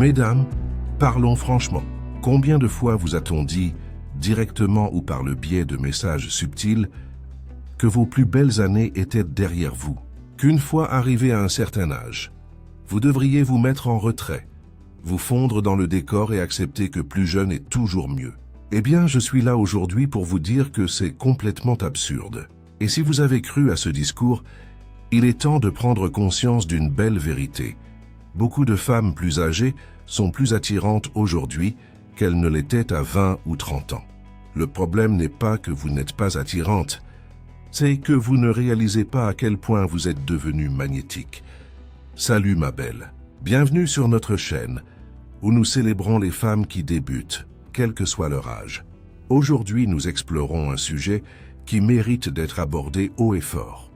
Mesdames, parlons franchement. Combien de fois vous a-t-on dit, directement ou par le biais de messages subtils, que vos plus belles années étaient derrière vous, qu'une fois arrivé à un certain âge, vous devriez vous mettre en retrait, vous fondre dans le décor et accepter que plus jeune est toujours mieux. Eh bien, je suis là aujourd'hui pour vous dire que c'est complètement absurde. Et si vous avez cru à ce discours, il est temps de prendre conscience d'une belle vérité. Beaucoup de femmes plus âgées sont plus attirantes aujourd'hui qu'elles ne l'étaient à 20 ou 30 ans. Le problème n'est pas que vous n'êtes pas attirante, c'est que vous ne réalisez pas à quel point vous êtes devenue magnétique. Salut ma belle, bienvenue sur notre chaîne, où nous célébrons les femmes qui débutent, quel que soit leur âge. Aujourd'hui, nous explorons un sujet qui mérite d'être abordé haut et fort.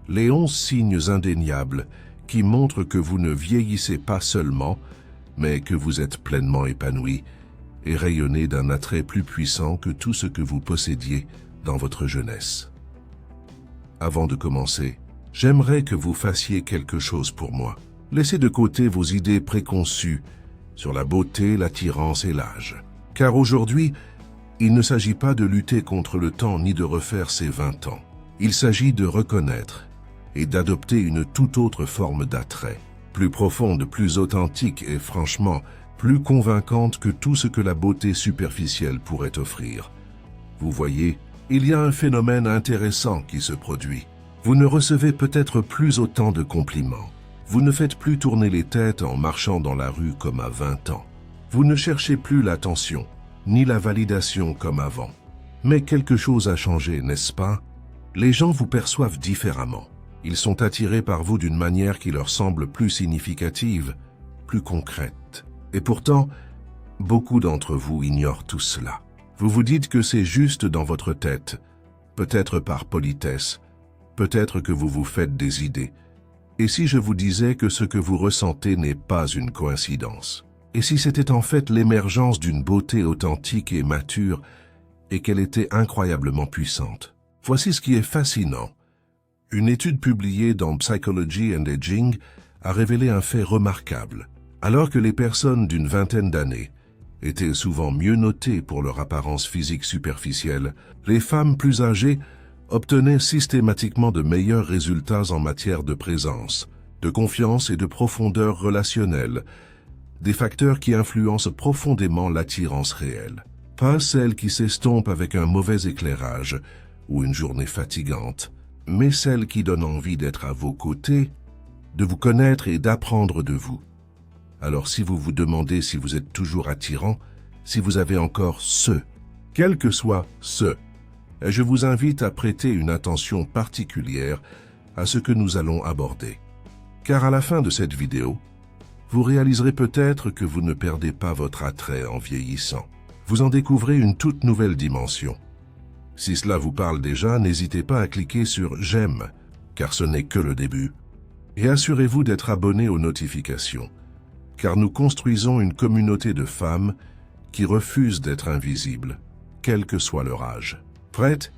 Les 11 signes indéniables qui montrent que vous ne vieillissez pas seulement, mais que vous êtes pleinement épanoui et rayonnez d'un attrait plus puissant que tout ce que vous possédiez dans votre jeunesse. Avant de commencer, j'aimerais que vous fassiez quelque chose pour moi. Laissez de côté vos idées préconçues sur la beauté, l'attirance et l'âge. Car aujourd'hui, il ne s'agit pas de lutter contre le temps ni de refaire ses 20 ans. Il s'agit de reconnaître et d'adopter une toute autre forme d'attrait, plus profonde, plus authentique et franchement, plus convaincante que tout ce que la beauté superficielle pourrait offrir. Vous voyez, il y a un phénomène intéressant qui se produit. Vous ne recevez peut-être plus autant de compliments. Vous ne faites plus tourner les têtes en marchant dans la rue comme à 20 ans. Vous ne cherchez plus l'attention, ni la validation comme avant. Mais quelque chose a changé, n'est-ce pas? Les gens vous perçoivent différemment. Ils sont attirés par vous d'une manière qui leur semble plus significative, plus concrète. Et pourtant, beaucoup d'entre vous ignorent tout cela. Vous vous dites que c'est juste dans votre tête, peut-être par politesse, peut-être que vous vous faites des idées. Et si je vous disais que ce que vous ressentez n'est pas une coïncidence? Et si c'était en fait l'émergence d'une beauté authentique et mature, et qu'elle était incroyablement puissante? Voici ce qui est fascinant. Une étude publiée dans Psychology and Aging a révélé un fait remarquable. Alors que les personnes d'une vingtaine d'années étaient souvent mieux notées pour leur apparence physique superficielle, les femmes plus âgées obtenaient systématiquement de meilleurs résultats en matière de présence, de confiance et de profondeur relationnelle, des facteurs qui influencent profondément l'attirance réelle. Pas celle qui s'estompe avec un mauvais éclairage ou une journée fatigante, mais celle qui donne envie d'être à vos côtés, de vous connaître et d'apprendre de vous. Alors si vous vous demandez si vous êtes toujours attirant, si vous avez encore quel que soit je vous invite à prêter une attention particulière à ce que nous allons aborder. Car à la fin de cette vidéo, vous réaliserez peut-être que vous ne perdez pas votre attrait en vieillissant. Vous en découvrez une toute nouvelle dimension. Si cela vous parle déjà, n'hésitez pas à cliquer sur « J'aime », car ce n'est que le début. Et assurez-vous d'être abonné aux notifications, car nous construisons une communauté de femmes qui refusent d'être invisibles, quel que soit leur âge. Prêtes?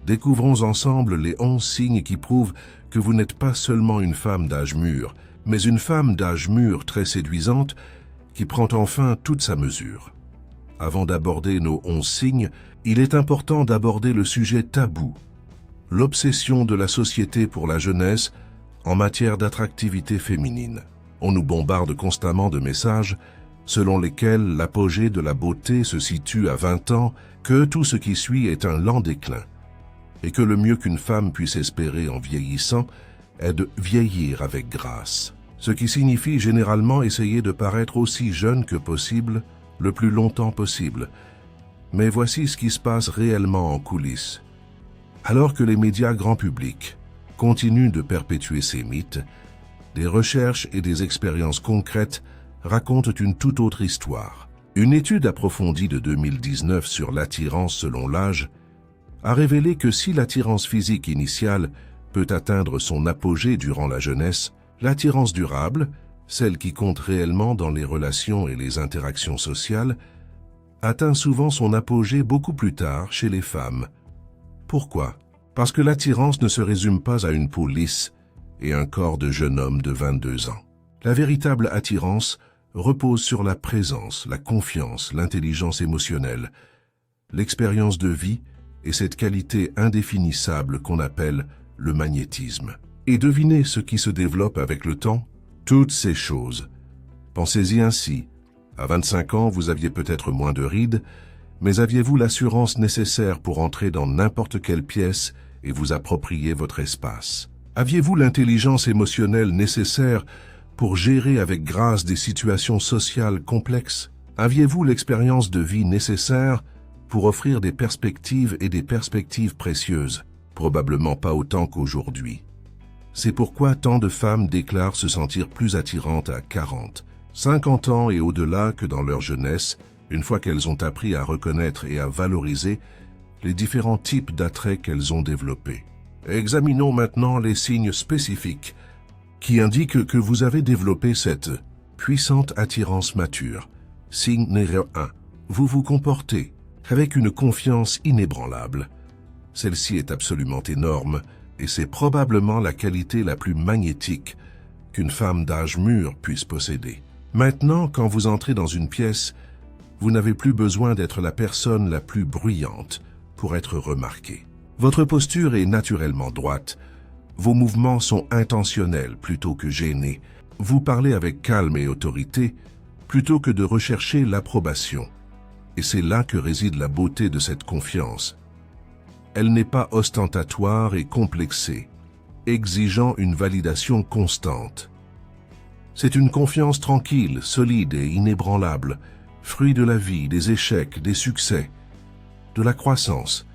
Découvrons ensemble les 11 signes qui prouvent que vous n'êtes pas seulement une femme d'âge mûr, mais une femme d'âge mûr très séduisante qui prend enfin toute sa mesure. Avant d'aborder nos 11 signes, il est important d'aborder le sujet tabou, l'obsession de la société pour la jeunesse en matière d'attractivité féminine. On nous bombarde constamment de messages selon lesquels l'apogée de la beauté se situe à 20 ans, que tout ce qui suit est un lent déclin, et que le mieux qu'une femme puisse espérer en vieillissant est de vieillir avec grâce, ce qui signifie généralement essayer de paraître aussi jeune que possible, le plus longtemps possible. Mais voici ce qui se passe réellement en coulisses. Alors que les médias grand public continuent de perpétuer ces mythes, des recherches et des expériences concrètes racontent une toute autre histoire. Une étude approfondie de 2019 sur l'attirance selon l'âge a révélé que si l'attirance physique initiale peut atteindre son apogée durant la jeunesse, l'attirance durable, celle qui compte réellement dans les relations et les interactions sociales, atteint souvent son apogée beaucoup plus tard chez les femmes. Pourquoi? Parce que l'attirance ne se résume pas à une peau lisse et un corps de jeune homme de 22 ans. La véritable attirance repose sur la présence, la confiance, l'intelligence émotionnelle, l'expérience de vie et cette qualité indéfinissable qu'on appelle le magnétisme. Et devinez ce qui se développe avec le temps? Toutes ces choses. Pensez-y ainsi. À 25 ans, vous aviez peut-être moins de rides, mais aviez-vous l'assurance nécessaire pour entrer dans n'importe quelle pièce et vous approprier votre espace? Aviez-vous l'intelligence émotionnelle nécessaire pour gérer avec grâce des situations sociales complexes? Aviez-vous l'expérience de vie nécessaire pour offrir des perspectives et des perspectives précieuses? Probablement pas autant qu'aujourd'hui. C'est pourquoi tant de femmes déclarent se sentir plus attirantes à 40, 50 ans et au-delà que dans leur jeunesse, une fois qu'elles ont appris à reconnaître et à valoriser les différents types d'attraits qu'elles ont développés. Examinons maintenant les signes spécifiques qui indiquent que vous avez développé cette puissante attirance mature. Signe numéro 1. Vous vous comportez avec une confiance inébranlable. Celle-ci est absolument énorme et c'est probablement la qualité la plus magnétique qu'une femme d'âge mûr puisse posséder. Maintenant, quand vous entrez dans une pièce, vous n'avez plus besoin d'être la personne la plus bruyante pour être remarqué. Votre posture est naturellement droite. Vos mouvements sont intentionnels plutôt que gênés. Vous parlez avec calme et autorité plutôt que de rechercher l'approbation. Et c'est là que réside la beauté de cette confiance. Elle n'est pas ostentatoire et complexée, exigeant une validation constante. C'est une confiance tranquille, solide et inébranlable, fruit de la vie, des échecs, des succès, de la croissance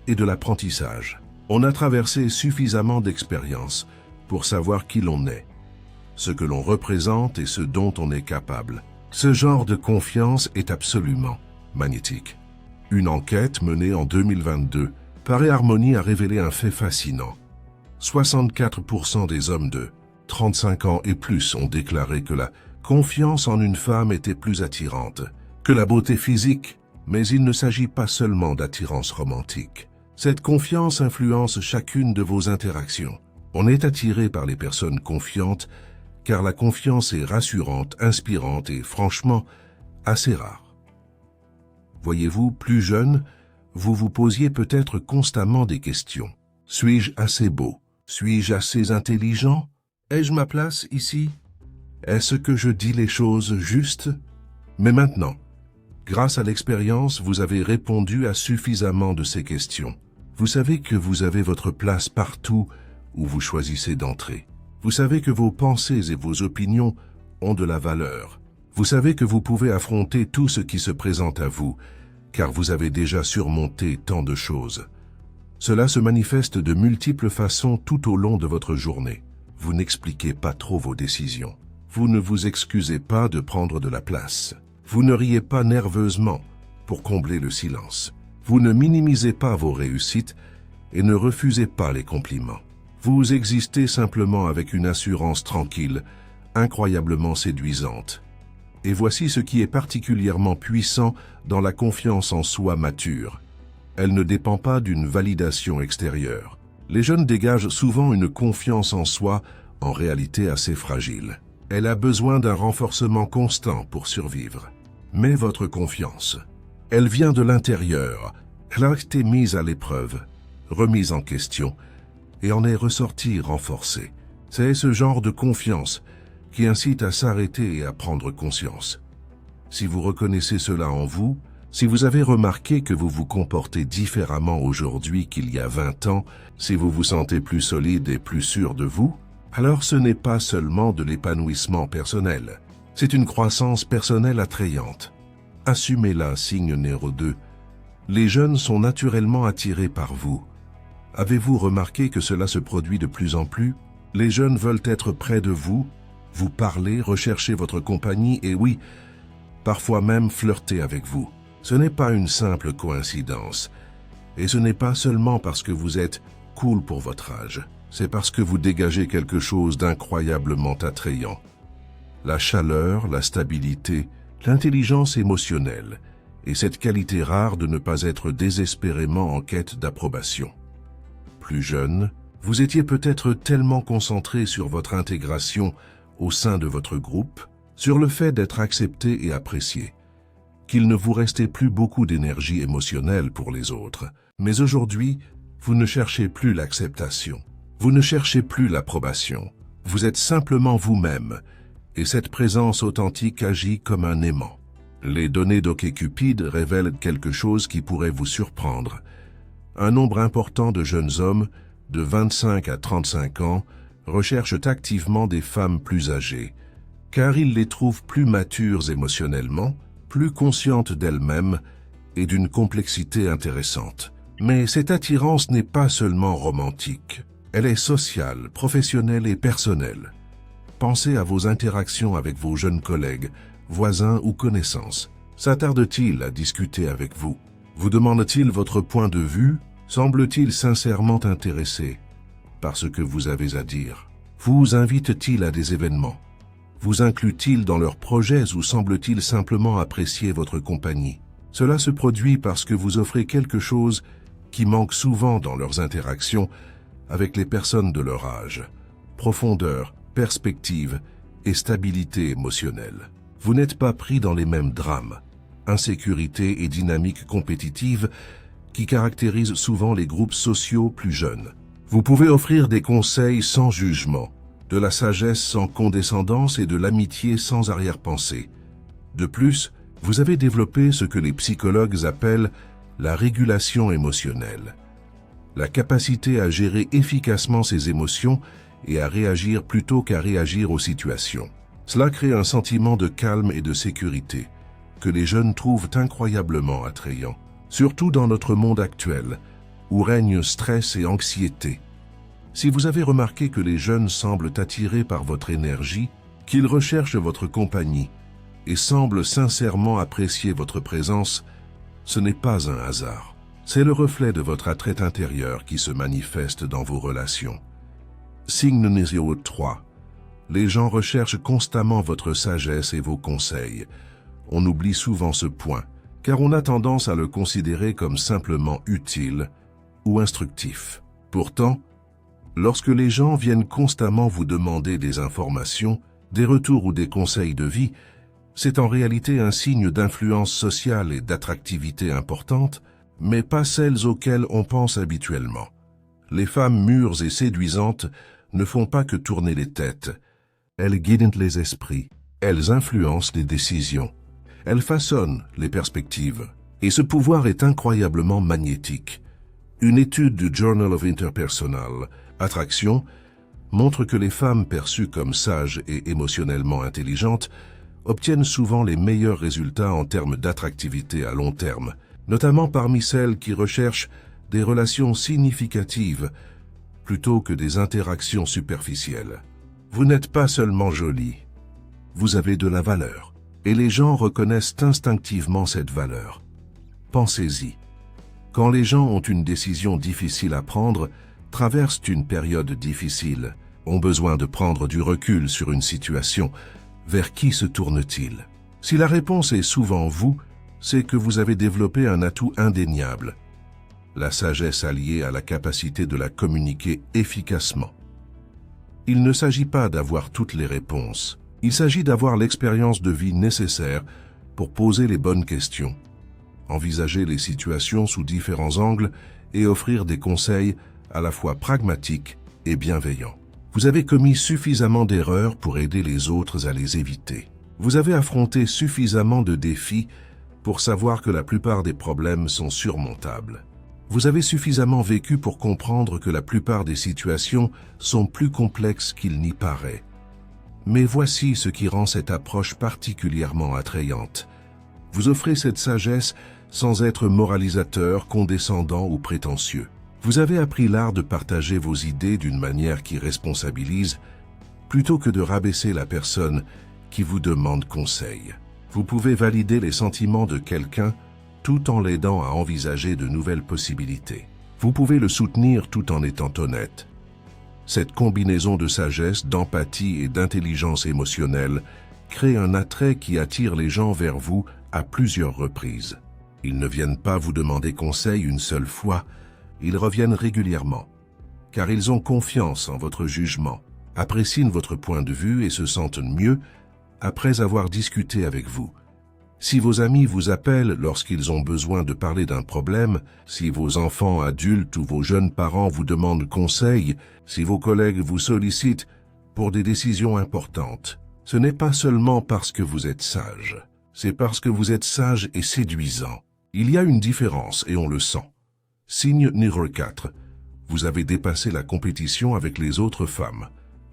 et de l'apprentissage. On a traversé suffisamment d'expériences pour savoir qui l'on est, ce que l'on représente et ce dont on est capable. Ce genre de confiance est absolument magnétique. Une enquête menée en 2022 par eHarmony a révélé un fait fascinant. 64% des hommes de 35 ans et plus ont déclaré que la confiance en une femme était plus attirante que la beauté physique, mais il ne s'agit pas seulement d'attirance romantique. Cette confiance influence chacune de vos interactions. On est attiré par les personnes confiantes car la confiance est rassurante, inspirante et franchement assez rare. Voyez-vous, plus jeune, vous vous posiez peut-être constamment des questions. Suis-je assez beau? Suis-je assez intelligent? Ai-je ma place ici? Est-ce que je dis les choses justes? Mais maintenant, grâce à l'expérience, vous avez répondu à suffisamment de ces questions. Vous savez que vous avez votre place partout où vous choisissez d'entrer. Vous savez que vos pensées et vos opinions ont de la valeur. Vous savez que vous pouvez affronter tout ce qui se présente à vous, car vous avez déjà surmonté tant de choses. Cela se manifeste de multiples façons tout au long de votre journée. Vous n'expliquez pas trop vos décisions. Vous ne vous excusez pas de prendre de la place. Vous ne riez pas nerveusement pour combler le silence. Vous ne minimisez pas vos réussites et ne refusez pas les compliments. Vous existez simplement avec une assurance tranquille, incroyablement séduisante. Et voici ce qui est particulièrement puissant dans la confiance en soi mature. Elle ne dépend pas d'une validation extérieure. Les jeunes dégagent souvent une confiance en soi, en réalité assez fragile. Elle a besoin d'un renforcement constant pour survivre. Mais votre confiance, elle vient de l'intérieur. Elle a été mise à l'épreuve, remise en question, et en est ressortie renforcée. C'est ce genre de confiance qui incite à s'arrêter et à prendre conscience. Si vous reconnaissez cela en vous, si vous avez remarqué que vous vous comportez différemment aujourd'hui qu'il y a 20 ans, si vous vous sentez plus solide et plus sûr de vous, alors ce n'est pas seulement de l'épanouissement personnel, c'est une croissance personnelle attrayante. Assumez-la, signe numéro 2. Les jeunes sont naturellement attirés par vous. Avez-vous remarqué que cela se produit de plus en plus? Les jeunes veulent être près de vous, vous parler, rechercher votre compagnie et oui, parfois même flirter avec vous. Ce n'est pas une simple coïncidence. Et ce n'est pas seulement parce que vous êtes cool pour votre âge. C'est parce que vous dégagez quelque chose d'incroyablement attrayant. La chaleur, la stabilité, l'intelligence émotionnelle et cette qualité rare de ne pas être désespérément en quête d'approbation. Plus jeune, vous étiez peut-être tellement concentré sur votre intégration au sein de votre groupe sur le fait d'être accepté et apprécié, qu'il ne vous restait plus beaucoup d'énergie émotionnelle pour les autres. Mais aujourd'hui, vous ne cherchez plus l'acceptation, vous ne cherchez plus l'approbation, vous êtes simplement vous-même, et cette présence authentique agit comme un aimant. Les données d'OkCupid révèlent quelque chose qui pourrait vous surprendre. Un nombre important de jeunes hommes, de 25 à 35 ans, recherchent activement des femmes plus âgées, car ils les trouvent plus matures émotionnellement, plus conscientes d'elles-mêmes et d'une complexité intéressante. Mais cette attirance n'est pas seulement romantique, elle est sociale, professionnelle et personnelle. Pensez à vos interactions avec vos jeunes collègues, voisins ou connaissances. S'attarde-t-il à discuter avec vous? Vous demande-t-il votre point de vue? Semble-t-il sincèrement intéressé par ce que vous avez à dire? Vous invite-t-il à des événements? Vous inclut-il dans leurs projets ou semble-t-il simplement apprécier votre compagnie? Cela se produit parce que vous offrez quelque chose qui manque souvent dans leurs interactions avec les personnes de leur âge: profondeur, perspective et stabilité émotionnelle. Vous n'êtes pas pris dans les mêmes drames, insécurité et dynamique compétitive qui caractérisent souvent les groupes sociaux plus jeunes. Vous pouvez offrir des conseils sans jugement, de la sagesse sans condescendance et de l'amitié sans arrière-pensée. De plus, vous avez développé ce que les psychologues appellent la régulation émotionnelle, la capacité à gérer efficacement ses émotions et à réagir plutôt qu'à réagir aux situations. Cela crée un sentiment de calme et de sécurité que les jeunes trouvent incroyablement attrayant, surtout dans notre monde actuel, où règne stress et anxiété. Si vous avez remarqué que les jeunes semblent attirés par votre énergie, qu'ils recherchent votre compagnie et semblent sincèrement apprécier votre présence, ce n'est pas un hasard. C'est le reflet de votre attrait intérieur qui se manifeste dans vos relations. Signe numéro 3. Les gens recherchent constamment votre sagesse et vos conseils. On oublie souvent ce point, car on a tendance à le considérer comme simplement utile ou instructif. Pourtant, lorsque les gens viennent constamment vous demander des informations, des retours ou des conseils de vie, c'est en réalité un signe d'influence sociale et d'attractivité importante, mais pas celles auxquelles on pense habituellement. Les femmes mûres et séduisantes ne font pas que tourner les têtes. Elles guident les esprits, elles influencent les décisions, elles façonnent les perspectives. Et ce pouvoir est incroyablement magnétique. Une étude du Journal of Interpersonal Attraction montre que les femmes perçues comme sages et émotionnellement intelligentes obtiennent souvent les meilleurs résultats en termes d'attractivité à long terme, notamment parmi celles qui recherchent des relations significatives plutôt que des interactions superficielles. Vous n'êtes pas seulement jolie, vous avez de la valeur, et les gens reconnaissent instinctivement cette valeur. Pensez-y. Quand les gens ont une décision difficile à prendre, traversent une période difficile, ont besoin de prendre du recul sur une situation, vers qui se tournent-ils? Si la réponse est souvent vous, c'est que vous avez développé un atout indéniable, la sagesse alliée à la capacité de la communiquer efficacement. Il ne s'agit pas d'avoir toutes les réponses, il s'agit d'avoir l'expérience de vie nécessaire pour poser les bonnes questions, envisager les situations sous différents angles et offrir des conseils à la fois pragmatiques et bienveillants. Vous avez commis suffisamment d'erreurs pour aider les autres à les éviter. Vous avez affronté suffisamment de défis pour savoir que la plupart des problèmes sont surmontables. Vous avez suffisamment vécu pour comprendre que la plupart des situations sont plus complexes qu'il n'y paraît. Mais voici ce qui rend cette approche particulièrement attrayante. Vous offrez cette sagesse sans être moralisateur, condescendant ou prétentieux. Vous avez appris l'art de partager vos idées d'une manière qui responsabilise, plutôt que de rabaisser la personne qui vous demande conseil. Vous pouvez valider les sentiments de quelqu'un tout en l'aidant à envisager de nouvelles possibilités. Vous pouvez le soutenir tout en étant honnête. Cette combinaison de sagesse, d'empathie et d'intelligence émotionnelle crée un attrait qui attire les gens vers vous à plusieurs reprises. Ils ne viennent pas vous demander conseil une seule fois, ils reviennent régulièrement, car ils ont confiance en votre jugement, apprécient votre point de vue et se sentent mieux après avoir discuté avec vous. Si vos amis vous appellent lorsqu'ils ont besoin de parler d'un problème, si vos enfants adultes ou vos jeunes parents vous demandent conseil, si vos collègues vous sollicitent pour des décisions importantes, ce n'est pas seulement parce que vous êtes sage, c'est parce que vous êtes sage et séduisant. Il y a une différence et on le sent. Signe numéro 4. Vous avez dépassé la compétition avec les autres femmes.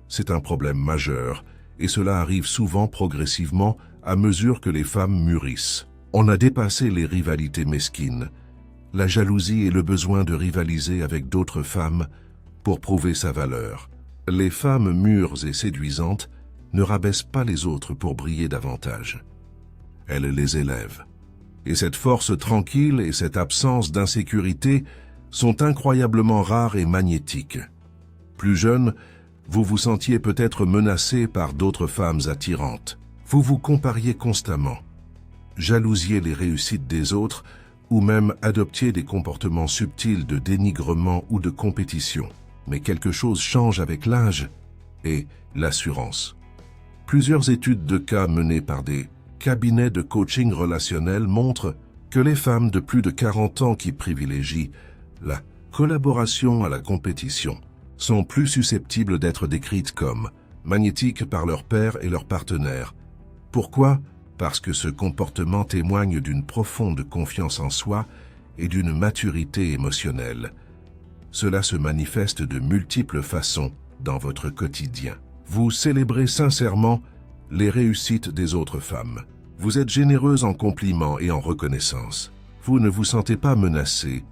C'est un problème majeur et cela arrive souvent progressivement à mesure que les femmes mûrissent. On a dépassé les rivalités mesquines, la jalousie et le besoin de rivaliser avec d'autres femmes pour prouver sa valeur. Les femmes mûres et séduisantes ne rabaissent pas les autres pour briller davantage. Elles les élèvent. Et cette force tranquille et cette absence d'insécurité sont incroyablement rares et magnétiques. Plus jeune, vous vous sentiez peut-être menacé par d'autres femmes attirantes. Vous vous compariez constamment, jalousiez les réussites des autres ou même adoptiez des comportements subtils de dénigrement ou de compétition. Mais quelque chose change avec l'âge et l'assurance. Plusieurs études de cas menées par des cabinets de coaching relationnel montrent que les femmes de plus de 40 ans qui privilégient la collaboration à la compétition sont plus susceptibles d'être décrites comme magnétiques par leur père et leurs partenaires. Pourquoi? Parce que ce comportement témoigne d'une profonde confiance en soi et d'une maturité émotionnelle. Cela se manifeste de multiples façons dans votre quotidien. Vous célébrez sincèrement les réussites des autres femmes. Vous êtes généreuse en compliments et en reconnaissance. Vous ne vous sentez pas menacée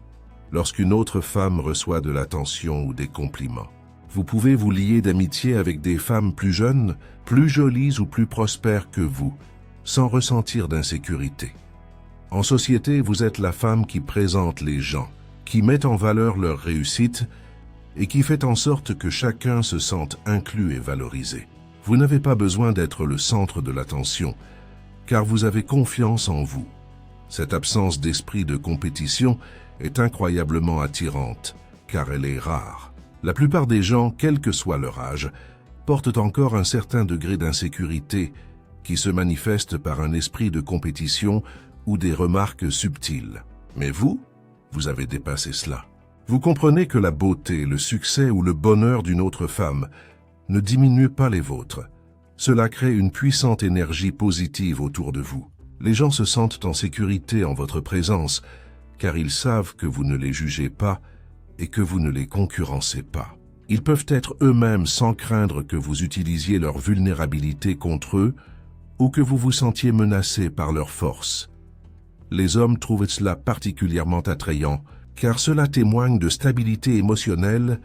lorsqu'une autre femme reçoit de l'attention ou des compliments. Vous pouvez vous lier d'amitié avec des femmes plus jeunes, plus jolies ou plus prospères que vous, sans ressentir d'insécurité. En société, vous êtes la femme qui présente les gens, qui met en valeur leur réussite et qui fait en sorte que chacun se sente inclus et valorisé. Vous n'avez pas besoin d'être le centre de l'attention, car vous avez confiance en vous. Cette absence d'esprit de compétition est incroyablement attirante, car elle est rare. La plupart des gens, quel que soit leur âge, portent encore un certain degré d'insécurité qui se manifeste par un esprit de compétition ou des remarques subtiles. Mais vous avez dépassé cela. Vous comprenez que la beauté, le succès ou le bonheur d'une autre femme ne diminue pas les vôtres. Cela crée une puissante énergie positive autour de vous. Les gens se sentent en sécurité en votre présence, car ils savent que vous ne les jugez pas et que vous ne les concurrencez pas. Ils peuvent être eux-mêmes sans craindre que vous utilisiez leur vulnérabilité contre eux ou que vous vous sentiez menacé par leur force. Les hommes trouvent cela particulièrement attrayant, car cela témoigne de stabilité émotionnelle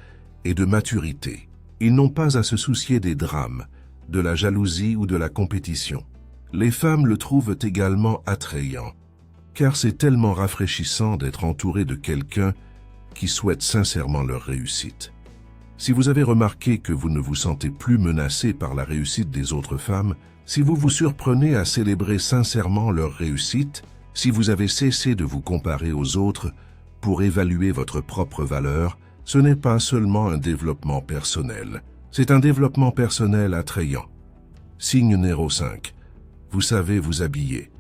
et de maturité. Ils n'ont pas à se soucier des drames, de la jalousie ou de la compétition. Les femmes le trouvent également attrayant, car c'est tellement rafraîchissant d'être entouré de quelqu'un qui souhaite sincèrement leur réussite. Si vous avez remarqué que vous ne vous sentez plus menacé par la réussite des autres femmes, si vous vous surprenez à célébrer sincèrement leur réussite, si vous avez cessé de vous comparer aux autres pour évaluer votre propre valeur, ce n'est pas seulement un développement personnel, c'est un développement personnel attrayant. Signe numéro 5. Vous savez vous habiller.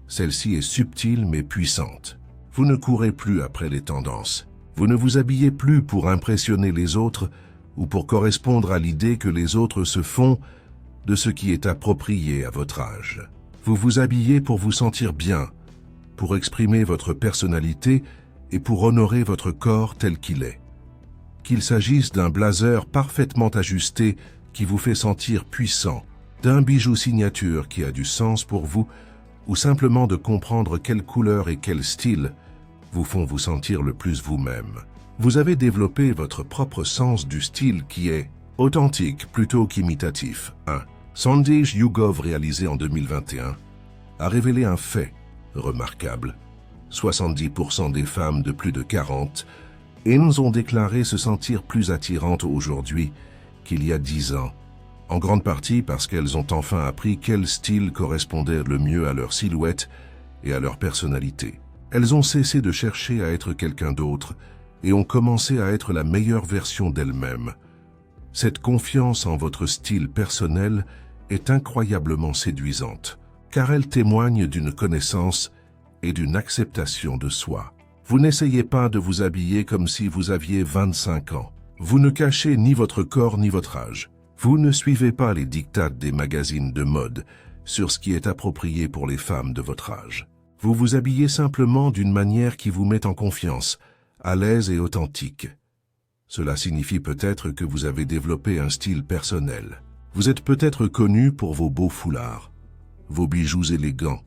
Celle-ci est subtile mais puissante. Vous ne courez plus après les tendances. Vous ne vous habillez plus pour impressionner les autres ou pour correspondre à l'idée que les autres se font de ce qui est approprié à votre âge. Vous vous habillez pour vous sentir bien, pour exprimer votre personnalité et pour honorer votre corps tel qu'il est. Qu'il s'agisse d'un blazer parfaitement ajusté qui vous fait sentir puissant, d'un bijou signature qui a du sens pour vous, ou simplement de comprendre quelle couleur et quel style vous font vous sentir le plus vous-même. Vous avez développé votre propre sens du style qui est authentique plutôt qu'imitatif. Un sondage YouGov réalisé en 2021 a révélé un fait remarquable. 70% des femmes de plus de 40 ans ont déclaré se sentir plus attirantes aujourd'hui qu'il y a 10 ans, en grande partie parce qu'elles ont enfin appris quel style correspondait le mieux à leur silhouette et à leur personnalité. Elles ont cessé de chercher à être quelqu'un d'autre et ont commencé à être la meilleure version d'elles-mêmes. Cette confiance en votre style personnel est incroyablement séduisante, car elle témoigne d'une connaissance et d'une acceptation de soi. Vous n'essayez pas de vous habiller comme si vous aviez 25 ans. Vous ne cachez ni votre corps ni votre âge. Vous ne suivez pas les diktats des magazines de mode sur ce qui est approprié pour les femmes de votre âge. Vous vous habillez simplement d'une manière qui vous met en confiance, à l'aise et authentique. Cela signifie peut-être que vous avez développé un style personnel. Vous êtes peut-être connu pour vos beaux foulards, vos bijoux élégants,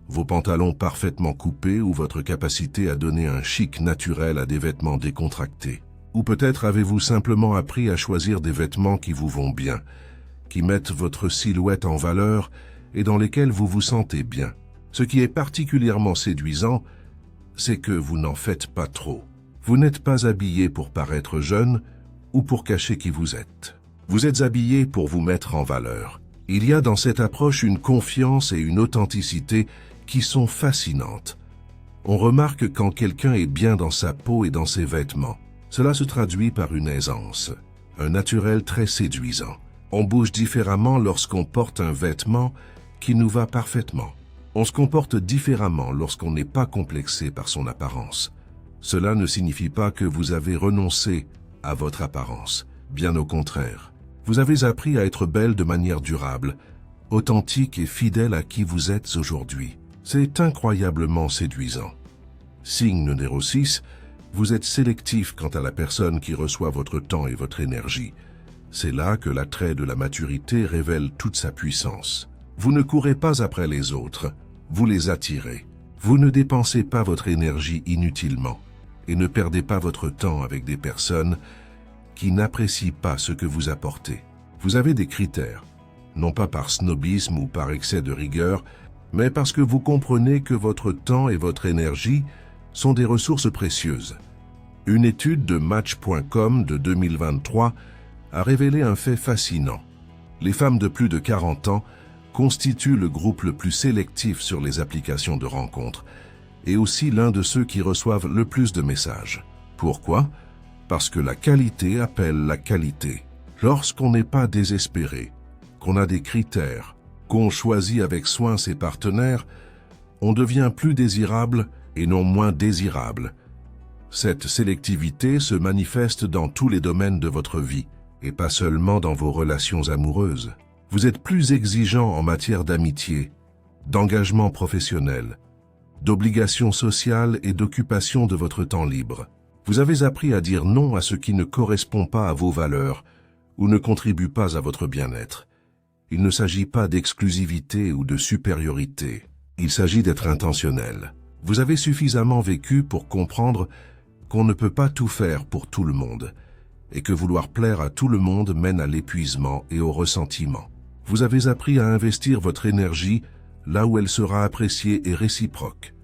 vos pantalons parfaitement coupés ou votre capacité à donner un chic naturel à des vêtements décontractés. Ou peut-être avez-vous simplement appris à choisir des vêtements qui vous vont bien, qui mettent votre silhouette en valeur et dans lesquels vous vous sentez bien. Ce qui est particulièrement séduisant, c'est que vous n'en faites pas trop. Vous n'êtes pas habillé pour paraître jeune ou pour cacher qui vous êtes. Vous êtes habillé pour vous mettre en valeur. Il y a dans cette approche une confiance et une authenticité qui sont fascinantes. On remarque quand quelqu'un est bien dans sa peau et dans ses vêtements. Cela se traduit par une aisance, un naturel très séduisant. On bouge différemment lorsqu'on porte un vêtement qui nous va parfaitement. On se comporte différemment lorsqu'on n'est pas complexé par son apparence. Cela ne signifie pas que vous avez renoncé à votre apparence. Bien au contraire. Vous avez appris à être belle de manière durable, authentique et fidèle à qui vous êtes aujourd'hui. C'est incroyablement séduisant. Signe numéro 6, vous êtes sélectif quant à la personne qui reçoit votre temps et votre énergie. C'est là que l'attrait de la maturité révèle toute sa puissance. Vous ne courez pas après les autres, vous les attirez. Vous ne dépensez pas votre énergie inutilement et ne perdez pas votre temps avec des personnes qui n'apprécient pas ce que vous apportez. Vous avez des critères, non pas par snobisme ou par excès de rigueur, mais parce que vous comprenez que votre temps et votre énergie sont des ressources précieuses. Une étude de Match.com de 2023 a révélé un fait fascinant. Les femmes de plus de 40 ans constituent le groupe le plus sélectif sur les applications de rencontres et aussi l'un de ceux qui reçoivent le plus de messages. Pourquoi? Parce que la qualité appelle la qualité. Lorsqu'on n'est pas désespéré, qu'on a des critères, qu'on choisit avec soin ses partenaires, on devient plus désirable et non moins désirable. Cette sélectivité se manifeste dans tous les domaines de votre vie, et pas seulement dans vos relations amoureuses. Vous êtes plus exigeant en matière d'amitié, d'engagement professionnel, d'obligations sociales et d'occupation de votre temps libre. Vous avez appris à dire non à ce qui ne correspond pas à vos valeurs ou ne contribue pas à votre bien-être. Il ne s'agit pas d'exclusivité ou de supériorité. Il s'agit d'être intentionnel. Vous avez suffisamment vécu pour comprendre qu'on ne peut pas tout faire pour tout le monde et que vouloir plaire à tout le monde mène à l'épuisement et au ressentiment. Vous avez appris à investir votre énergie là où elle sera appréciée et réciproque.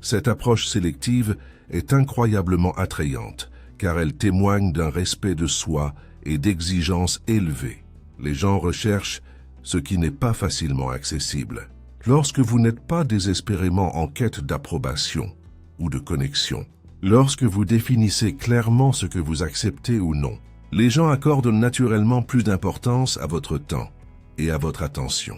Cette approche sélective est incroyablement attrayante car elle témoigne d'un respect de soi et d'exigences élevées. Les gens recherchent ce qui n'est pas facilement accessible. Lorsque vous n'êtes pas désespérément en quête d'approbation ou de connexion, lorsque vous définissez clairement ce que vous acceptez ou non, les gens accordent naturellement plus d'importance à votre temps et à votre attention.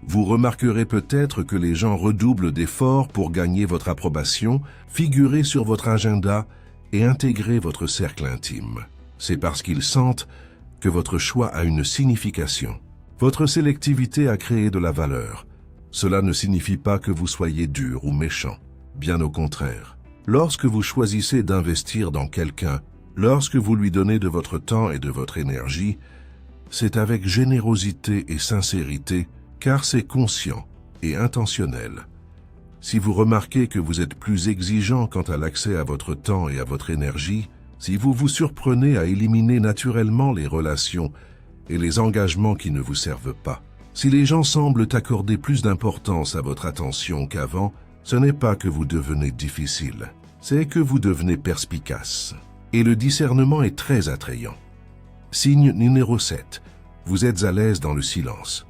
Vous remarquerez peut-être que les gens redoublent d'efforts pour gagner votre approbation, figurer sur votre agenda et intégrer votre cercle intime. C'est parce qu'ils sentent que votre choix a une signification. Votre sélectivité a créé de la valeur. Cela ne signifie pas que vous soyez dur ou méchant. Bien au contraire. Lorsque vous choisissez d'investir dans quelqu'un, lorsque vous lui donnez de votre temps et de votre énergie, c'est avec générosité et sincérité, car c'est conscient et intentionnel. Si vous remarquez que vous êtes plus exigeant quant à l'accès à votre temps et à votre énergie, si vous vous surprenez à éliminer naturellement les relations et les engagements qui ne vous servent pas, si les gens semblent accorder plus d'importance à votre attention qu'avant, ce n'est pas que vous devenez difficile, c'est que vous devenez perspicace. Et le discernement est très attrayant. Signe numéro 7. Vous êtes à l'aise dans le silence.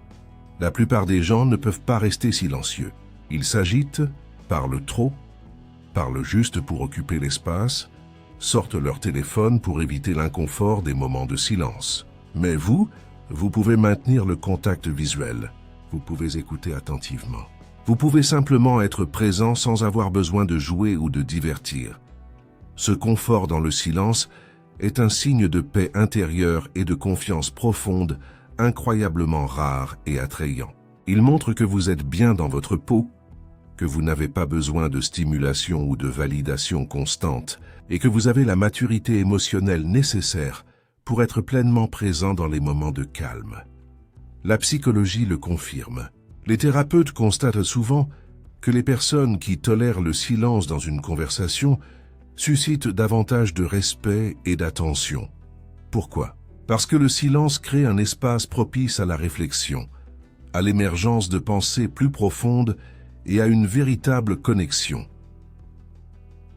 La plupart des gens ne peuvent pas rester silencieux. Ils s'agitent, parlent trop, parlent juste pour occuper l'espace, sortent leur téléphone pour éviter l'inconfort des moments de silence. Mais vous Vous pouvez maintenir le contact visuel. Vous pouvez écouter attentivement. Vous pouvez simplement être présent sans avoir besoin de jouer ou de divertir. Ce confort dans le silence est un signe de paix intérieure et de confiance profonde, incroyablement rare et attrayant. Il montre que vous êtes bien dans votre peau, que vous n'avez pas besoin de stimulation ou de validation constante, et que vous avez la maturité émotionnelle nécessaire pour être pleinement présent dans les moments de calme. La psychologie le confirme. Les thérapeutes constatent souvent que les personnes qui tolèrent le silence dans une conversation suscitent davantage de respect et d'attention. Pourquoi? Parce que le silence crée un espace propice à la réflexion, à l'émergence de pensées plus profondes et à une véritable connexion.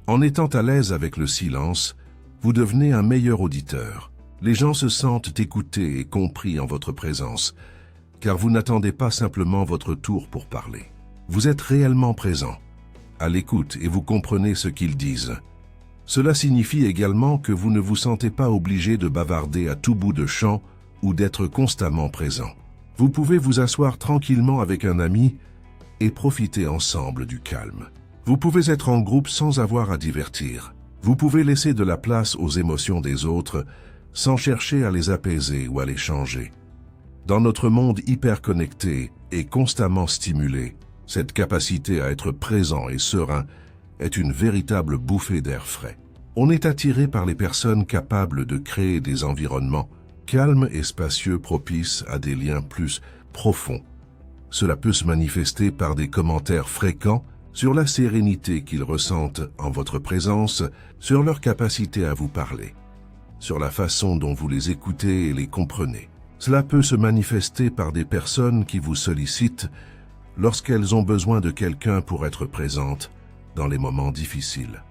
En étant à l'aise avec le silence, vous devenez un meilleur auditeur. Les gens se sentent écoutés et compris en votre présence, car vous n'attendez pas simplement votre tour pour parler. Vous êtes réellement présent, à l'écoute, et vous comprenez ce qu'ils disent. Cela signifie également que vous ne vous sentez pas obligé de bavarder à tout bout de champ ou d'être constamment présent. Vous pouvez vous asseoir tranquillement avec un ami et profiter ensemble du calme. Vous pouvez être en groupe sans avoir à divertir. Vous pouvez laisser de la place aux émotions des autres sans chercher à les apaiser ou à les changer. Dans notre monde hyper connecté et constamment stimulé, cette capacité à être présent et serein est une véritable bouffée d'air frais. On est attiré par les personnes capables de créer des environnements calmes et spacieux propices à des liens plus profonds. Cela peut se manifester par des commentaires fréquents sur la sérénité qu'ils ressentent en votre présence, sur leur capacité à vous parler, sur la façon dont vous les écoutez et les comprenez. Cela peut se manifester par des personnes qui vous sollicitent lorsqu'elles ont besoin de quelqu'un pour être présentes dans les moments difficiles.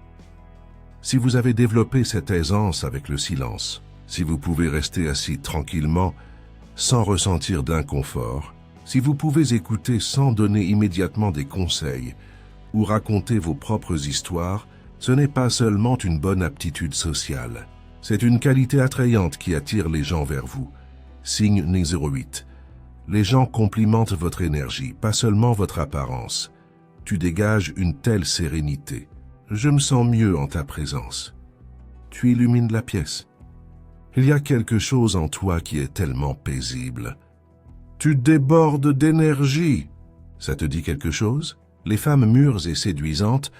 Si vous avez développé cette aisance avec le silence, si vous pouvez rester assis tranquillement sans ressentir d'inconfort, si vous pouvez écouter sans donner immédiatement des conseils ou raconter vos propres histoires, ce n'est pas seulement une bonne aptitude sociale. C'est une qualité attrayante qui attire les gens vers vous. Signe né 08. Les gens complimentent votre énergie, pas seulement votre apparence. Tu dégages une telle sérénité. Je me sens mieux en ta présence. Tu illumines la pièce. Il y a quelque chose en toi qui est tellement paisible. Tu débordes d'énergie. Ça te dit quelque chose? Les femmes mûres et séduisantes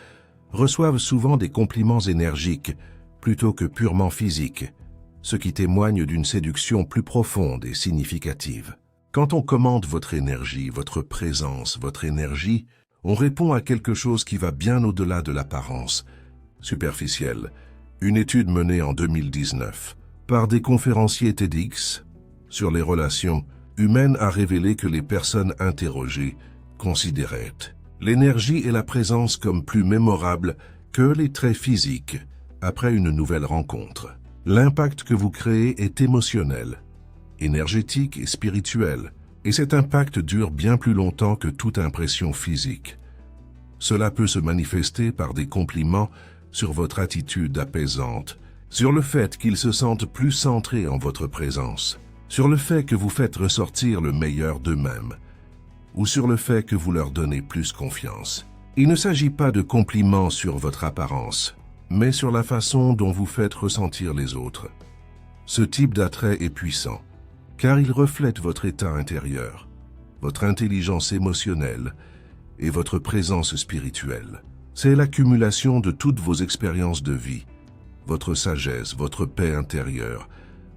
reçoivent souvent des compliments énergiques plutôt que purement physiques, ce qui témoigne d'une séduction plus profonde et significative. Quand on commande votre énergie, votre présence, votre énergie, on répond à quelque chose qui va bien au-delà de l'apparence superficielle. Une étude menée en 2019 par des conférenciers TEDx sur les relations humaines a révélé que les personnes interrogées considéraient l'énergie et la présence comme plus mémorables que les traits physiques après une nouvelle rencontre. L'impact que vous créez est émotionnel, énergétique et spirituel, et cet impact dure bien plus longtemps que toute impression physique. Cela peut se manifester par des compliments sur votre attitude apaisante, sur le fait qu'ils se sentent plus centrés en votre présence, sur le fait que vous faites ressortir le meilleur d'eux-mêmes, ou sur le fait que vous leur donnez plus confiance. Il ne s'agit pas de compliments sur votre apparence, mais sur la façon dont vous faites ressentir les autres. Ce type d'attrait est puissant, car il reflète votre état intérieur, votre intelligence émotionnelle et votre présence spirituelle. C'est l'accumulation de toutes vos expériences de vie, votre sagesse, votre paix intérieure,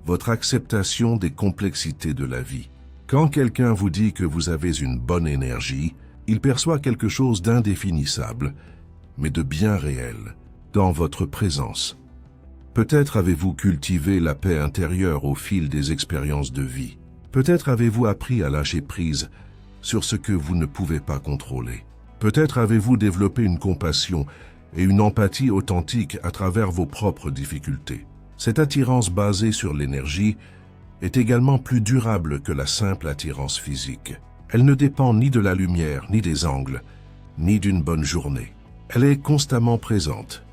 votre acceptation des complexités de la vie. Quand quelqu'un vous dit que vous avez une bonne énergie, il perçoit quelque chose d'indéfinissable, mais de bien réel, dans votre présence. Peut-être avez-vous cultivé la paix intérieure au fil des expériences de vie. Peut-être avez-vous appris à lâcher prise sur ce que vous ne pouvez pas contrôler. Peut-être avez-vous développé une compassion et une empathie authentique à travers vos propres difficultés. Cette attirance basée sur l'énergie est également plus durable que la simple attirance physique. Elle ne dépend ni de la lumière, ni des angles, ni d'une bonne journée. Elle est constamment présente,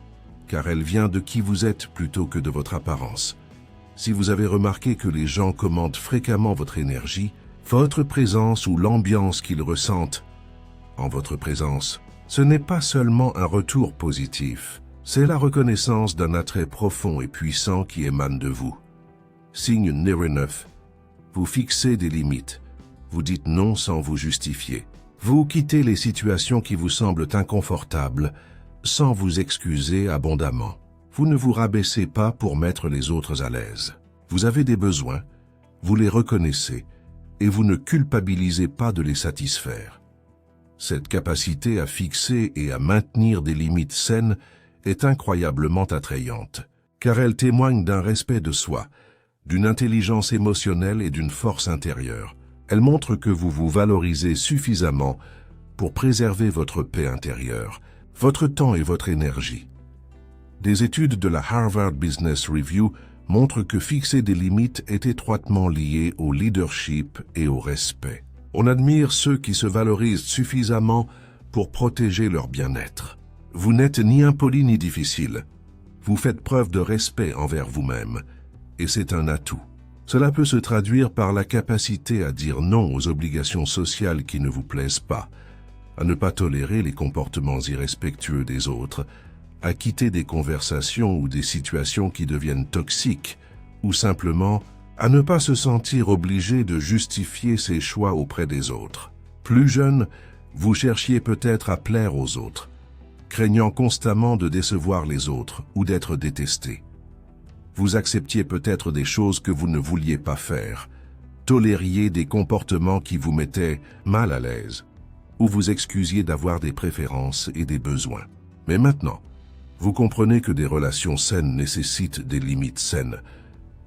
car elle vient de qui vous êtes plutôt que de votre apparence. Si vous avez remarqué que les gens commentent fréquemment votre énergie, votre présence ou l'ambiance qu'ils ressentent en votre présence, ce n'est pas seulement un retour positif, c'est la reconnaissance d'un attrait profond et puissant qui émane de vous. Signe numéro 9. Vous fixez des limites. Vous dites non sans vous justifier. Vous quittez les situations qui vous semblent inconfortables sans vous excuser abondamment. Vous ne vous rabaissez pas pour mettre les autres à l'aise. Vous avez des besoins, vous les reconnaissez et vous ne culpabilisez pas de les satisfaire. Cette capacité à fixer et à maintenir des limites saines est incroyablement attrayante, car elle témoigne d'un respect de soi, d'une intelligence émotionnelle et d'une force intérieure. Elle montre que vous vous valorisez suffisamment pour préserver votre paix intérieure, votre temps et votre énergie. Des études de la Harvard Business Review montrent que fixer des limites est étroitement lié au leadership et au respect. On admire ceux qui se valorisent suffisamment pour protéger leur bien-être. Vous n'êtes ni impoli ni difficile. Vous faites preuve de respect envers vous-même, et c'est un atout. Cela peut se traduire par la capacité à dire non aux obligations sociales qui ne vous plaisent pas, à ne pas tolérer les comportements irrespectueux des autres, à quitter des conversations ou des situations qui deviennent toxiques, ou simplement à ne pas se sentir obligé de justifier ses choix auprès des autres. Plus jeune, vous cherchiez peut-être à plaire aux autres, craignant constamment de décevoir les autres ou d'être détesté. Vous acceptiez peut-être des choses que vous ne vouliez pas faire, tolériez des comportements qui vous mettaient mal à l'aise, ou vous excusiez d'avoir des préférences et des besoins. Mais maintenant, vous comprenez que des relations saines nécessitent des limites saines.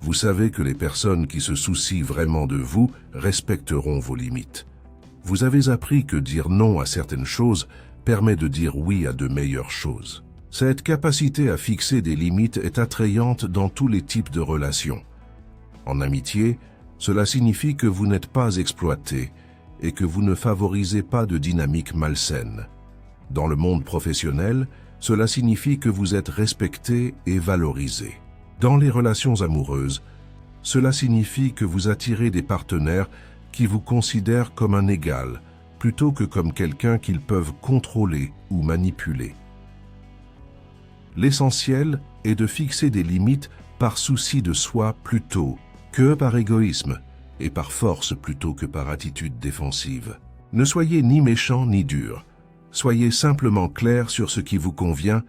Vous savez que les personnes qui se soucient vraiment de vous respecteront vos limites. Vous avez appris que dire non à certaines choses permet de dire oui à de meilleures choses. Cette capacité à fixer des limites est attrayante dans tous les types de relations. En amitié, cela signifie que vous n'êtes pas exploité et que vous ne favorisez pas de dynamique malsaine. Dans le monde professionnel, cela signifie que vous êtes respecté et valorisé. Dans les relations amoureuses, cela signifie que vous attirez des partenaires qui vous considèrent comme un égal, plutôt que comme quelqu'un qu'ils peuvent contrôler ou manipuler. L'essentiel est de fixer des limites par souci de soi plutôt que par égoïsme et par force plutôt que par attitude défensive. Ne soyez ni méchant ni dur. Soyez simplement clair sur ce qui vous convient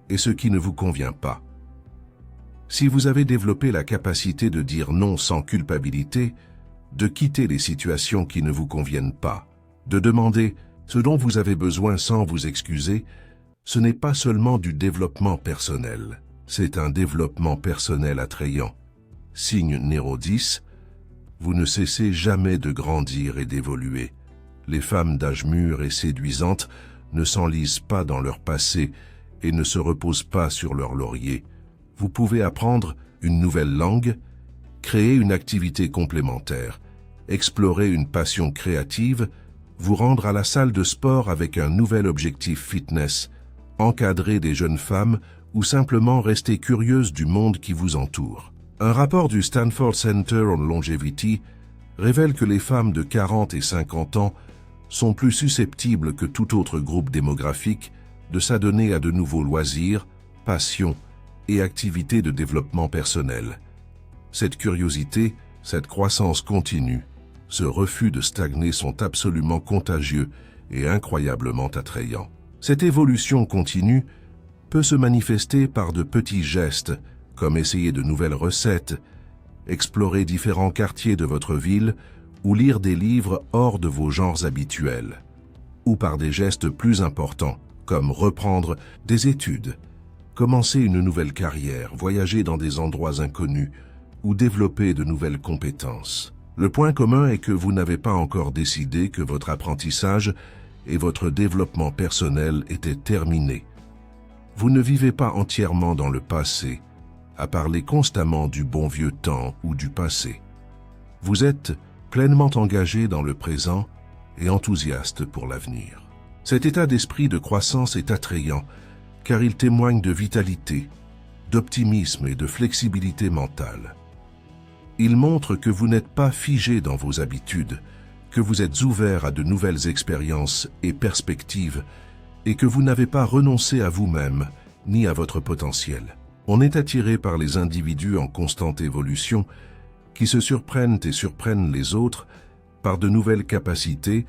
et ce qui ne vous convient pas. Si vous avez développé la capacité de dire non sans culpabilité, de quitter les situations qui ne vous conviennent pas, de demander ce dont vous avez besoin sans vous excuser, ce n'est pas seulement du développement personnel, c'est un développement personnel attrayant. Signe numéro 10, vous ne cessez jamais de grandir et d'évoluer. Les femmes d'âge mûr et séduisantes ne s'enlisent pas dans leur passé et ne se reposent pas sur leur laurier. Vous pouvez apprendre une nouvelle langue, créer une activité complémentaire, explorer une passion créative, vous rendre à la salle de sport avec un nouvel objectif fitness, encadrer des jeunes femmes ou simplement rester curieuse du monde qui vous entoure. Un rapport du Stanford Center on Longevity révèle que les femmes de 40 et 50 ans sont plus susceptibles que tout autre groupe démographique de s'adonner à de nouveaux loisirs, passions et activités de développement personnel. Cette curiosité, cette croissance continue, ce refus de stagner sont absolument contagieux et incroyablement attrayants. Cette évolution continue peut se manifester par de petits gestes, comme essayer de nouvelles recettes, explorer différents quartiers de votre ville ou lire des livres hors de vos genres habituels, ou par des gestes plus importants, comme reprendre des études, commencer une nouvelle carrière, voyager dans des endroits inconnus ou développer de nouvelles compétences. Le point commun est que vous n'avez pas encore décidé que votre apprentissage et votre développement personnel étaient terminés. Vous ne vivez pas entièrement dans le passé, à parler constamment du bon vieux temps ou du passé. Vous êtes pleinement engagé dans le présent et enthousiaste pour l'avenir. Cet état d'esprit de croissance est attrayant, car il témoigne de vitalité, d'optimisme et de flexibilité mentale. Il montre que vous n'êtes pas figé dans vos habitudes, que vous êtes ouvert à de nouvelles expériences et perspectives, et que vous n'avez pas renoncé à vous-même ni à votre potentiel. On est attiré par les individus en constante évolution qui se surprennent et surprennent les autres par de nouvelles capacités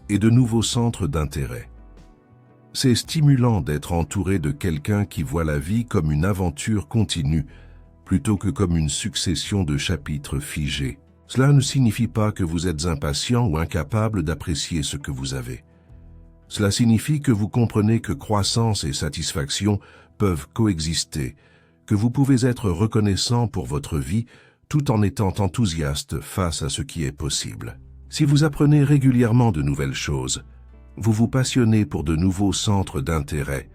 et de nouveaux centres d'intérêt. C'est stimulant d'être entouré de quelqu'un qui voit la vie comme une aventure continue plutôt que comme une succession de chapitres figés. Cela ne signifie pas que vous êtes impatient ou incapable d'apprécier ce que vous avez. Cela signifie que vous comprenez que croissance et satisfaction peuvent coexister, que vous pouvez être reconnaissant pour votre vie tout en étant enthousiaste face à ce qui est possible. Si vous apprenez régulièrement de nouvelles choses, vous vous passionnez pour de nouveaux centres d'intérêt,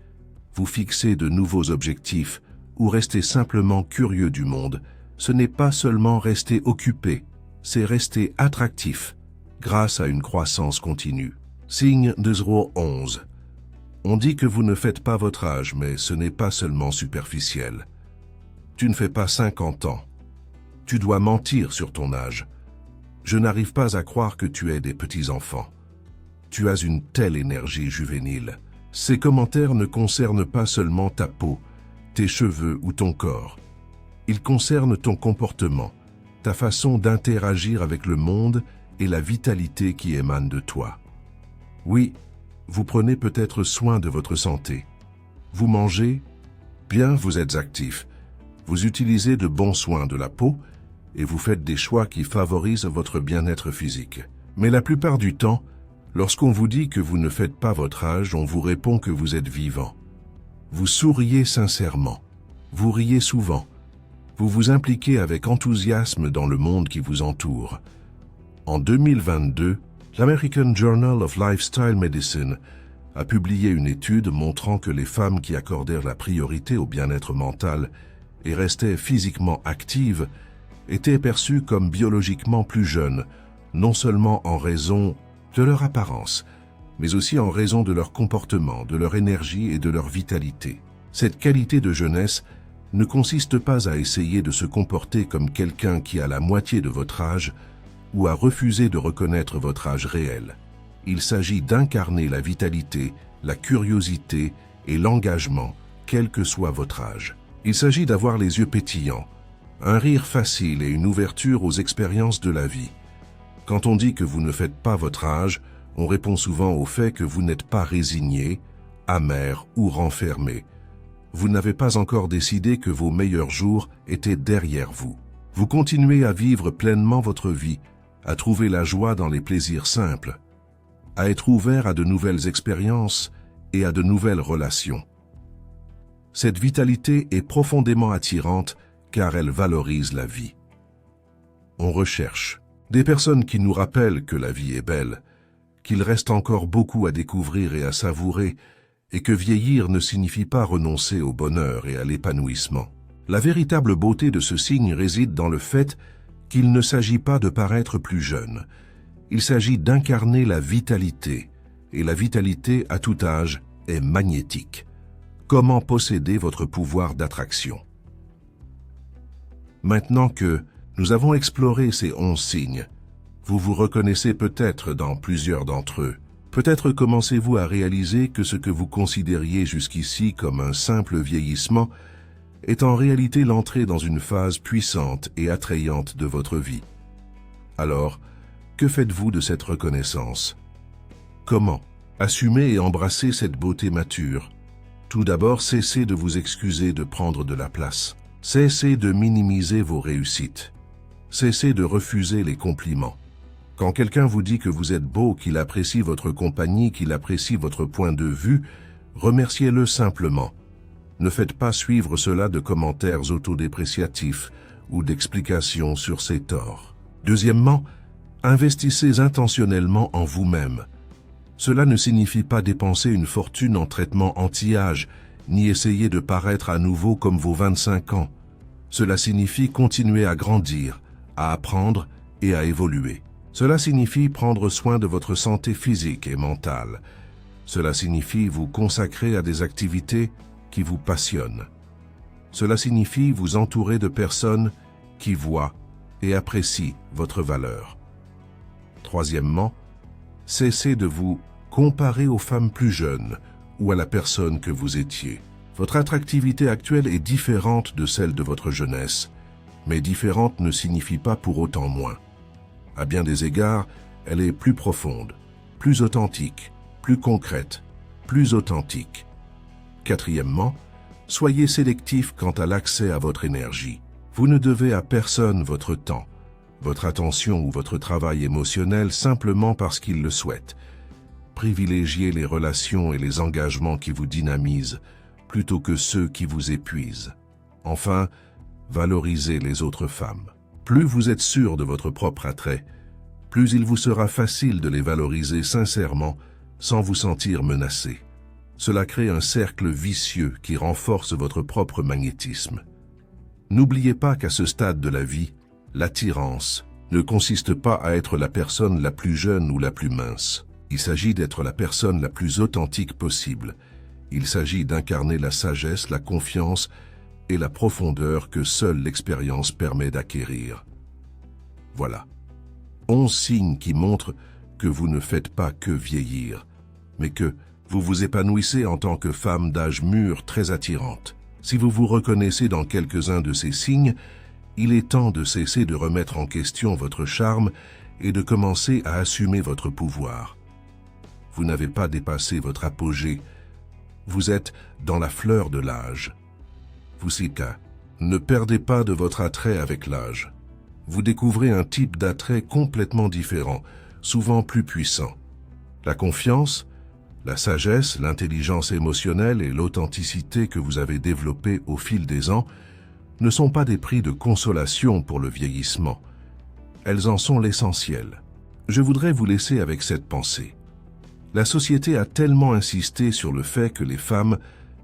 vous fixez de nouveaux objectifs ou restez simplement curieux du monde, ce n'est pas seulement rester occupé, c'est rester attractif grâce à une croissance continue. Signe de 011. On dit que vous ne faites pas votre âge, mais ce n'est pas seulement superficiel. Tu ne fais pas 50 ans. Tu dois mentir sur ton âge. Je n'arrive pas à croire que tu aies des petits-enfants. Tu as une telle énergie juvénile. Ces commentaires ne concernent pas seulement ta peau, tes cheveux ou ton corps. Ils concernent ton comportement, ta façon d'interagir avec le monde et la vitalité qui émane de toi. Oui, vous prenez peut-être soin de votre santé. Vous mangez, bien vous êtes actif. Vous utilisez de bons soins de la peau et vous faites des choix qui favorisent votre bien-être physique. Mais la plupart du temps, lorsqu'on vous dit que vous ne faites pas votre âge, on vous répond que vous êtes vivant. Vous souriez sincèrement, vous riez souvent, vous vous impliquez avec enthousiasme dans le monde qui vous entoure. En 2022, l'American Journal of Lifestyle Medicine a publié une étude montrant que les femmes qui accordèrent la priorité au bien-être mental et restaient physiquement actives étaient perçues comme biologiquement plus jeunes, non seulement en raison de leur apparence, mais aussi en raison de leur comportement, de leur énergie et de leur vitalité. Cette qualité de jeunesse ne consiste pas à essayer de se comporter comme quelqu'un qui a la moitié de votre âge ou à refuser de reconnaître votre âge réel. Il s'agit d'incarner la vitalité, la curiosité et l'engagement, quel que soit votre âge. Il s'agit d'avoir les yeux pétillants, un rire facile et une ouverture aux expériences de la vie. Quand on dit que vous ne faites pas votre âge, on répond souvent au fait que vous n'êtes pas résigné, amer ou renfermé. Vous n'avez pas encore décidé que vos meilleurs jours étaient derrière vous. Vous continuez à vivre pleinement votre vie, à trouver la joie dans les plaisirs simples, à être ouvert à de nouvelles expériences et à de nouvelles relations. Cette vitalité est profondément attirante car elle valorise la vie. On recherche des personnes qui nous rappellent que la vie est belle, qu'il reste encore beaucoup à découvrir et à savourer, et que vieillir ne signifie pas renoncer au bonheur et à l'épanouissement. La véritable beauté de ce signe réside dans le fait qu'il ne s'agit pas de paraître plus jeune. Il s'agit d'incarner la vitalité, et la vitalité à tout âge est magnétique. Comment posséder votre pouvoir d'attraction? Maintenant que nous avons exploré ces 11 signes, vous vous reconnaissez peut-être dans plusieurs d'entre eux. Peut-être commencez-vous à réaliser que ce que vous considériez jusqu'ici comme un simple vieillissement est en réalité l'entrée dans une phase puissante et attrayante de votre vie. Alors, que faites-vous de cette reconnaissance? Comment assumer et embrasser cette beauté mature? Tout d'abord, cessez de vous excuser de prendre de la place. Cessez de minimiser vos réussites. Cessez de refuser les compliments. Quand quelqu'un vous dit que vous êtes beau, qu'il apprécie votre compagnie, qu'il apprécie votre point de vue, remerciez-le simplement. Ne faites pas suivre cela de commentaires autodépréciatifs ou d'explications sur ses torts. Deuxièmement, investissez intentionnellement en vous-même. Cela ne signifie pas dépenser une fortune en traitement anti-âge, ni essayer de paraître à nouveau comme vos 25 ans. Cela signifie continuer à grandir, à apprendre et à évoluer. Cela signifie prendre soin de votre santé physique et mentale. Cela signifie vous consacrer à des activités qui vous passionnent. Cela signifie vous entourer de personnes qui voient et apprécie votre valeur. Troisièmement, cessez de vous comparer aux femmes plus jeunes ou à la personne que vous étiez. Votre attractivité actuelle est différente de celle de votre jeunesse, mais différente ne signifie pas pour autant moins. À bien des égards, elle est plus profonde, plus authentique, plus concrète, plus authentique. Quatrièmement, soyez sélectif quant à l'accès à votre énergie. Vous ne devez à personne votre temps, votre attention ou votre travail émotionnel simplement parce qu'il le souhaite. Privilégiez les relations et les engagements qui vous dynamisent plutôt que ceux qui vous épuisent. Enfin, valorisez les autres femmes. Plus vous êtes sûr de votre propre attrait, plus il vous sera facile de les valoriser sincèrement sans vous sentir menacé. Cela crée un cercle vicieux qui renforce votre propre magnétisme. N'oubliez pas qu'à ce stade de la vie, l'attirance ne consiste pas à être la personne la plus jeune ou la plus mince. Il s'agit d'être la personne la plus authentique possible. Il s'agit d'incarner la sagesse, la confiance et la profondeur que seule l'expérience permet d'acquérir. Voilà. 11 signes qui montrent que vous ne faites pas que vieillir, mais que vous vous épanouissez en tant que femme d'âge mûr très attirante. Si vous vous reconnaissez dans quelques-uns de ces signes, il est temps de cesser de remettre en question votre charme et de commencer à assumer votre pouvoir. Vous n'avez pas dépassé votre apogée. Vous êtes dans la fleur de l'âge. Vusika, ne perdez pas de votre attrait avec l'âge. Vous découvrez un type d'attrait complètement différent, souvent plus puissant. La confiance, la sagesse, l'intelligence émotionnelle et l'authenticité que vous avez développées au fil des ans ne sont pas des prix de consolation pour le vieillissement. Elles en sont l'essentiel. Je voudrais vous laisser avec cette pensée. La société a tellement insisté sur le fait que les femmes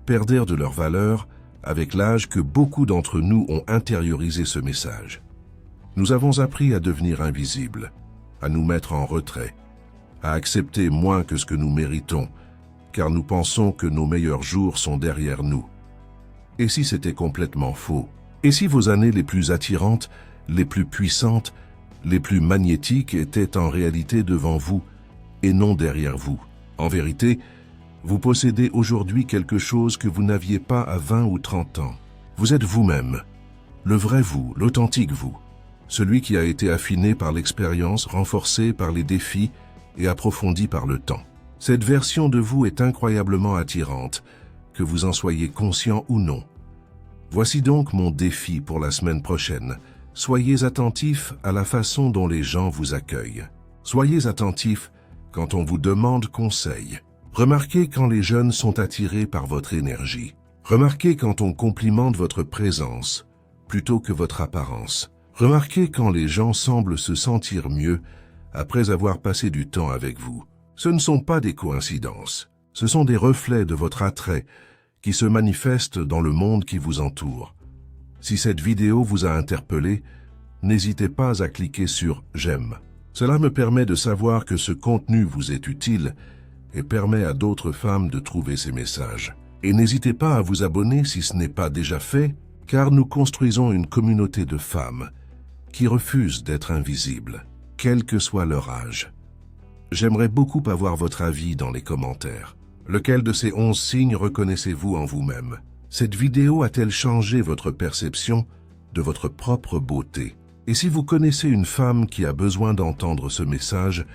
perdèrent de leur valeur avec l'âge que beaucoup d'entre nous ont intériorisé ce message. Nous avons appris à devenir invisibles, à nous mettre en retrait, à accepter moins que ce que nous méritons, car nous pensons que nos meilleurs jours sont derrière nous. Et si c'était complètement faux? Et si vos années les plus attirantes, les plus puissantes, les plus magnétiques étaient en réalité devant vous et non derrière vous? En vérité, vous possédez aujourd'hui quelque chose que vous n'aviez pas à 20 ou 30 ans. Vous êtes vous-même, le vrai vous, l'authentique vous, celui qui a été affiné par l'expérience, renforcé par les défis et approfondi par le temps. Cette version de vous est incroyablement attirante, que vous en soyez conscient ou non. Voici donc mon défi pour la semaine prochaine. Soyez attentifs à la façon dont les gens vous accueillent. Soyez attentifs quand on vous demande conseil. Remarquez quand les jeunes sont attirés par votre énergie. Remarquez quand on complimente votre présence plutôt que votre apparence. Remarquez quand les gens semblent se sentir mieux après avoir passé du temps avec vous. Ce ne sont pas des coïncidences. Ce sont des reflets de votre attrait qui se manifestent dans le monde qui vous entoure. Si cette vidéo vous a interpellé, n'hésitez pas à cliquer sur « J'aime ». Cela me permet de savoir que ce contenu vous est utile et permet à d'autres femmes de trouver ces messages. Et n'hésitez pas à vous abonner si ce n'est pas déjà fait, car nous construisons une communauté de femmes qui refusent d'être invisibles, quel que soit leur âge. J'aimerais beaucoup avoir votre avis dans les commentaires. Lequel de ces 11 signes reconnaissez-vous en vous-même? Cette vidéo a-t-elle changé votre perception de votre propre beauté? Et si vous connaissez une femme qui a besoin d'entendre ce message,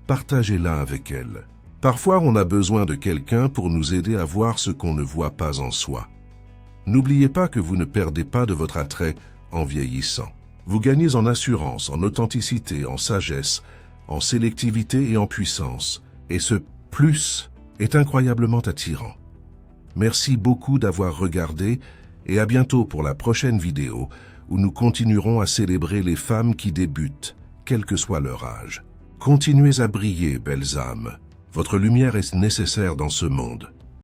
partagez-la avec elle. Parfois, on a besoin de quelqu'un pour nous aider à voir ce qu'on ne voit pas en soi. N'oubliez pas que vous ne perdez pas de votre attrait en vieillissant. Vous gagnez en assurance, en authenticité, en sagesse, en sélectivité et en puissance. Et ce plus est incroyablement attirant. Merci beaucoup d'avoir regardé et à bientôt pour la prochaine vidéo où nous continuerons à célébrer les femmes qui débutent, quel que soit leur âge. Continuez à briller, belles âmes. Votre lumière est nécessaire dans ce monde.